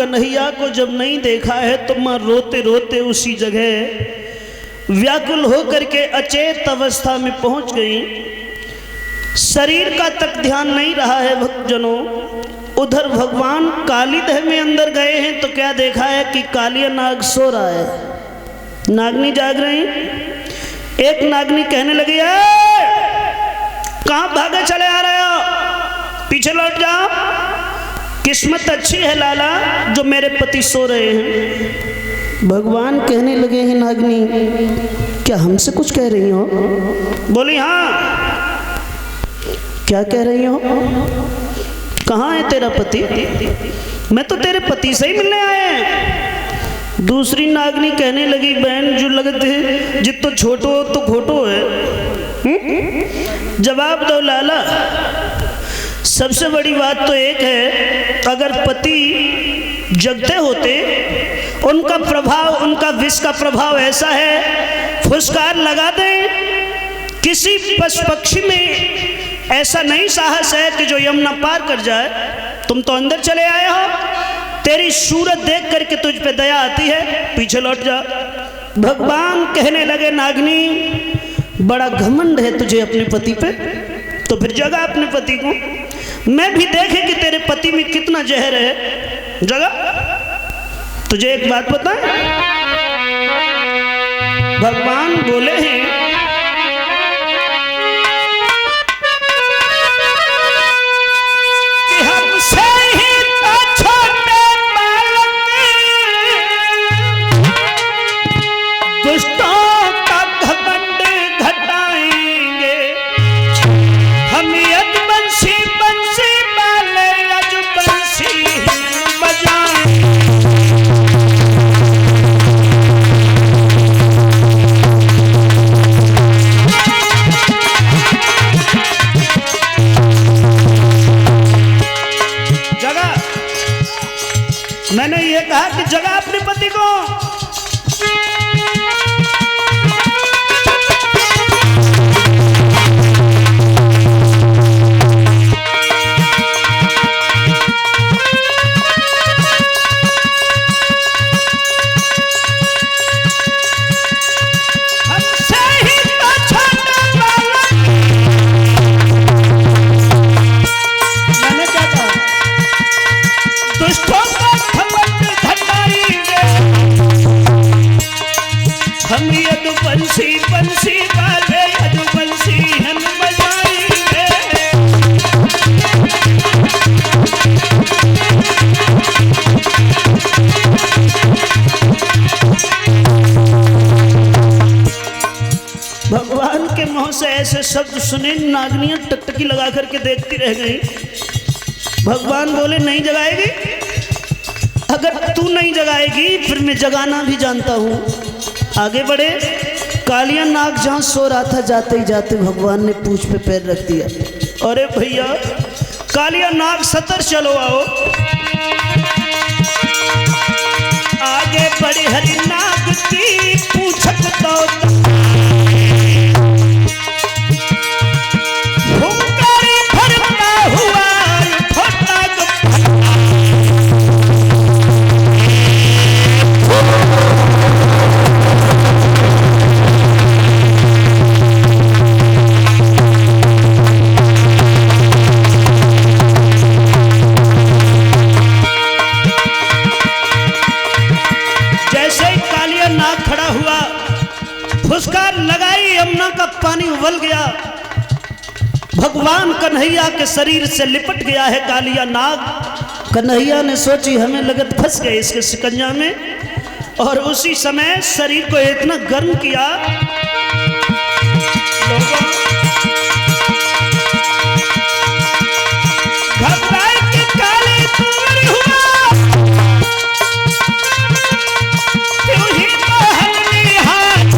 कन्हैया को जब नहीं देखा है तो माँ रोते रोते उसी जगह व्याकुल होकर के अचेत अवस्था में पहुंच गई। शरीर का तक ध्यान नहीं रहा है भक्तजनों। उधर भगवान कालीदह में अंदर गए हैं तो क्या देखा है कि कालिया नाग सो रहा है, नागनी जाग रही। एक नागनी कहने लगी, कहाँ भागे चले आ रहे हो, पीछे लौट जाओ। किस्मत अच्छी है लाला जो मेरे पति सो रहे हैं। भगवान कहने लगे हैं, नागनी क्या हमसे कुछ कह रही हो? बोली हाँ। क्या कह रही हो? कहाँ है तेरा पति? मैं तो तेरे पति से ही मिलने आए हैं। दूसरी नागनी कहने लगी, बहन जो लगते जितो छोटो हो तो खोटो है। जवाब दो लाला। सबसे बड़ी बात तो एक है, अगर पति जगते होते, उनका प्रभाव, उनका विष का प्रभाव ऐसा है, फुसकार लगा दें। किसी पशु पक्षी में ऐसा नहीं साहस है कि जो यमुना पार कर जाए। तुम तो अंदर चले आए हो, तेरी सूरत देख करके तुझ पे दया आती है, पीछे लौट जा। भगवान कहने लगे, नागनी बड़ा घमंड है तुझे अपने पति पे, तो फिर जगा अपने पति को। मैं भी देखे कि तेरे पति में कितना जहर है, जगा। तुझे एक बात पता है, भगवान बोले हैं कि हमसे ही तो छोटे बालक दुष्टों का घमंड घटाएंगे। हम यदुवंशी बंसी वाले यजुवंशी बजाएंगे। जगा, मैंने ये कहा कि जगा अपने पति को। हम यदुवंशी बंसी वाले यदुवंशी हम बजाएंगे। भगवान के मुंह से ऐसे शब्द सुने, नागनियां टकटकी लगा करके देखती रह गई। भगवान बोले, नहीं जगाएगी? अगर तू नहीं जगाएगी फिर मैं जगाना भी जानता हूं। आगे बढ़े। कालिया नाग जहां सो रहा था, जाते ही जाते भगवान ने पूंछ पे पैर रख दिया। अरे भैया, कालिया नाग सतर चलो आओ। आगे बढ़े हरि नाग की पूछक तो हुंकारी भरता हुआ फुसकार लगाई, यमुना का पानी उबल गया। भगवान कन्हैया के शरीर से लिपट गया है कालिया नाग। कन्हैया ने सोची हमें लगत फंस गए इसके शिकंजा में, और उसी समय शरीर को इतना गर्म किया। घबराए कि काली दूर हुआ, क्यों ही तो हल्ली हाथ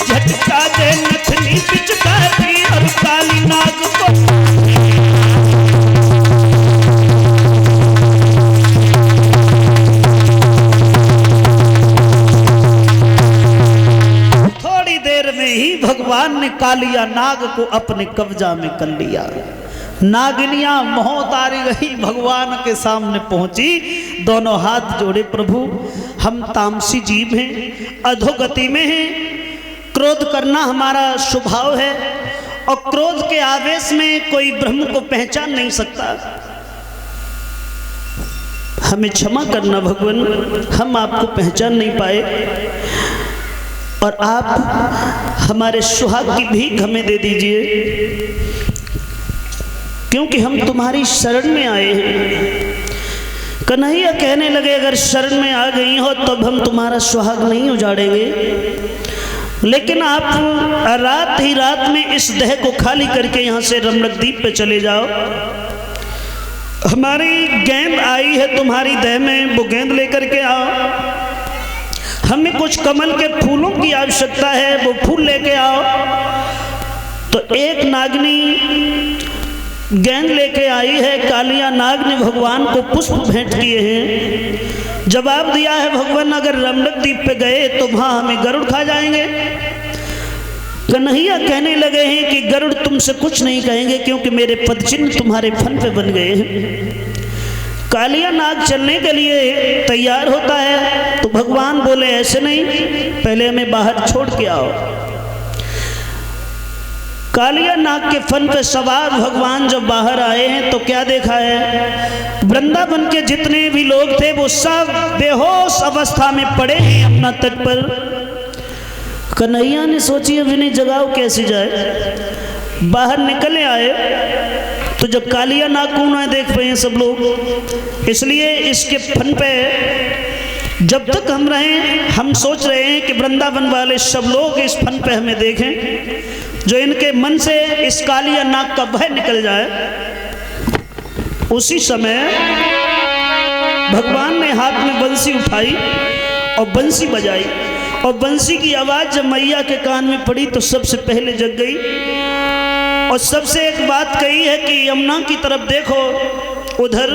झटका दे नथनी पिचकारी और काली नाग को। थोड़ी देर में ही भगवान ने कालिया नाग को अपने कब्जा में कर लिया। नागिनियां मोह तारी गई, भगवान के सामने पहुंची, दोनों हाथ जोड़े, प्रभु हम तामसी जीव हैं, अधोगति में हैं, क्रोध करना हमारा स्वभाव है और क्रोध के आवेश में कोई ब्रह्म को पहचान नहीं सकता, हमें क्षमा करना भगवान, हम आपको पहचान नहीं पाए और आप हमारे सुहाग की भीख हमें दे दीजिए, क्योंकि हम तुम्हारी शरण में आए हैं। कन्हैया कहने लगे अगर शरण में आ गई हो तब हम तुम्हारा सुहाग नहीं उजाड़ेंगे, लेकिन आप रात ही रात में इस देह को खाली करके यहाँ से रमणकद्वीप पे चले जाओ, हमारी गेंद आई है तुम्हारी देह में, वो गेंद लेकर के आओ, हमें कुछ कमल के फूलों की आवश्यकता है, वो फूल लेके आओ। तो एक नागनी गेंद लेके आई है, कालिया नाग ने भगवान को पुष्प भेंट किए हैं, जवाब दिया है भगवान अगर रमणकद्वीप पे गए तो वहां हमें गरुड़ खा जाएंगे। कन्हैया कहने लगे हैं कि गरुड़ तुमसे कुछ नहीं कहेंगे क्योंकि मेरे पदचिन्ह तुम्हारे फन पे बन गए हैं। कालिया नाग चलने के लिए तैयार होता है तो भगवान बोले ऐसे नहीं, पहले हमें बाहर छोड़ के आओ। कालिया नाग के फन पे सवार भगवान जब बाहर आए हैं तो क्या देखा है, वृंदावन के जितने भी लोग थे वो सब बेहोश अवस्था में पड़े हैं यमुना तट पर। कन्हैया ने सोची अब इन्हें जगाओ कैसे जाए, बाहर निकले आए तो जब कालिया नाग को ना देख पाए सब लोग, इसलिए इसके फन पे जब तक हम रहें हम सोच रहे हैं कि वृंदावन वाले सब लोग इस फन पे हमें देखें, जो इनके मन से इस कालिया नाग का भय निकल जाए। उसी समय भगवान ने हाथ में बंसी उठाई और बंसी बजाई, और बंसी की आवाज जब मैया के कान में पड़ी तो सबसे पहले जग गई और सबसे एक बात कही है कि यमुना की तरफ देखो, उधर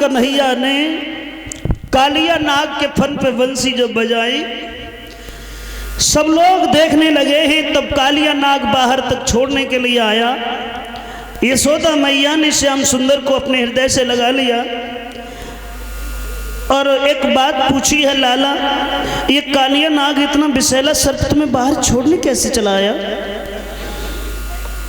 कन्हैया ने कालिया नाग के फन पे बंसी जब बजाई, सब लोग देखने लगे हैं। तब कालिया नाग बाहर तक छोड़ने के लिए आया। यशोदा मैया ने श्याम सुंदर को अपने हृदय से लगा लिया और एक बात पूछी है, लाला ये कालिया नाग इतना विषैला सर्प तुम्हें बाहर छोड़ने कैसे चला आया?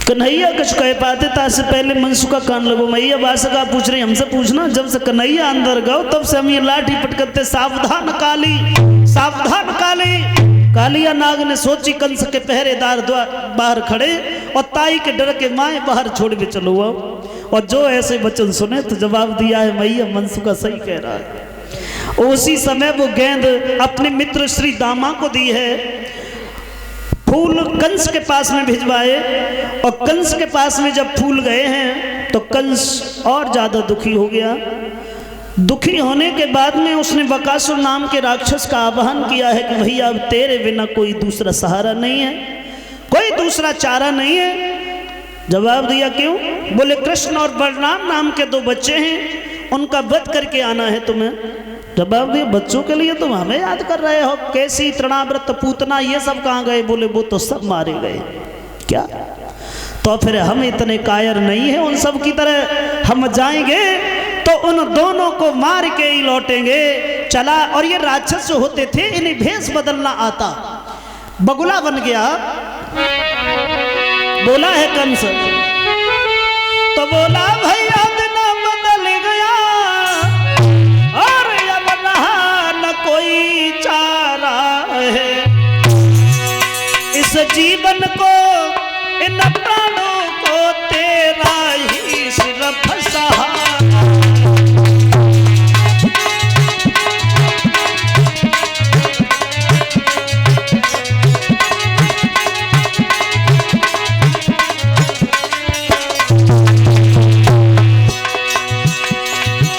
कन्हैया कुछ कह पाते था से पहले मनसुखा कान लगो। मैया बासका पूछ रही, हमसे पूछना। जब से कन्हैया अंदर गए तब से हम ये लाठी पटकते, सावधान काली, सावधान काली। कालिया नाग ने सोची कंस के पहरेदार बाहर खड़े और ताई के डर के माए बाहर छोड़ के चलो आओ। और जो ऐसे वचन सुने तो जवाब दिया है मैया मनसुखा सही कह रहा है। उसी समय वो गेंद अपने मित्र श्री दामा को दी है, फूल कंस के पास में भिजवाए, और कंस के पास में जब फूल गए हैं तो कंस और ज्यादा दुखी हो गया। दुखी होने के बाद में उसने बकासुर नाम के राक्षस का आह्वान किया है कि भैया अब तेरे बिना कोई दूसरा सहारा नहीं है, कोई दूसरा चारा नहीं है। जवाब दिया क्यों? बोले कृष्ण और बलराम नाम के 2 बच्चे हैं, उनका वध करके आना है तुम्हें। जवाब दिया बच्चों के लिए तुम हमें याद कर रहे हो, कैसी तृणाव्रत पूतना ये सब कहाँ गए? बोले वो तो सब मारे गए। क्या? तो फिर हम इतने कायर नहीं है उन सब की तरह, हम जाएंगे तो उन दोनों को मार के ही लौटेंगे। चला, और ये राक्षस जो होते थे इन्हें भेष बदलना आता, बगुला बन गया। बोला है कंस, तो बोला भैया दिन बदल गया और अब रहा न कोई चारा है, इस जीवन को इन प्राणों को तेरा ही सिर्फ सहारा।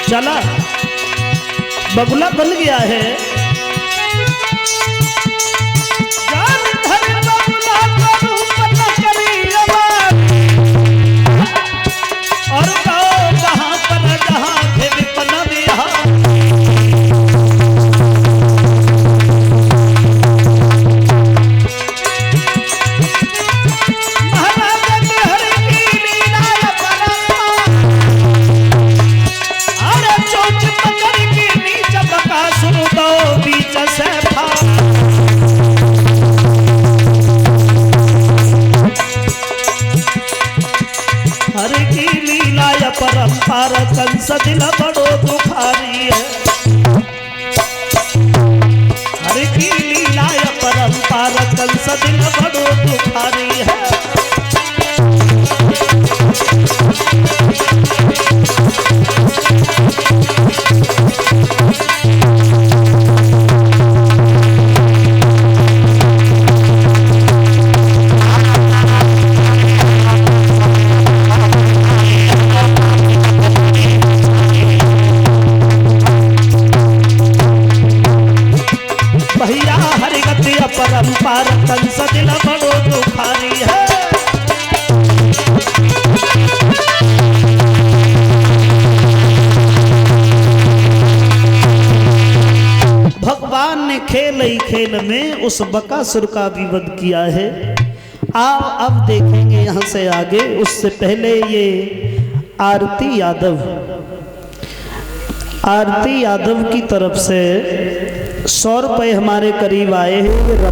चला, बगुला बन गया है। और कहाँ पर जहाँ थे विपन विहार, महाराज मेहर की लीला चोच पकड़ के नीच बकासुर दो बीच से फाड़। हरि की लीला या परंपार कंस दिल बड़ो दुखारी है, हरि की लीला या परंपार कंस दिल बड़ो दुखारी है। भैया हरिगति अपरंपार कंस दिल बड़ो दुखारी है। भगवान ने खेल ही खेल में उस बकासुर का भी वध किया है। आप अब देखेंगे यहाँ से आगे। उससे पहले ये आरती यादव की तरफ से 100 रुपये हमारे करीब आए हैं।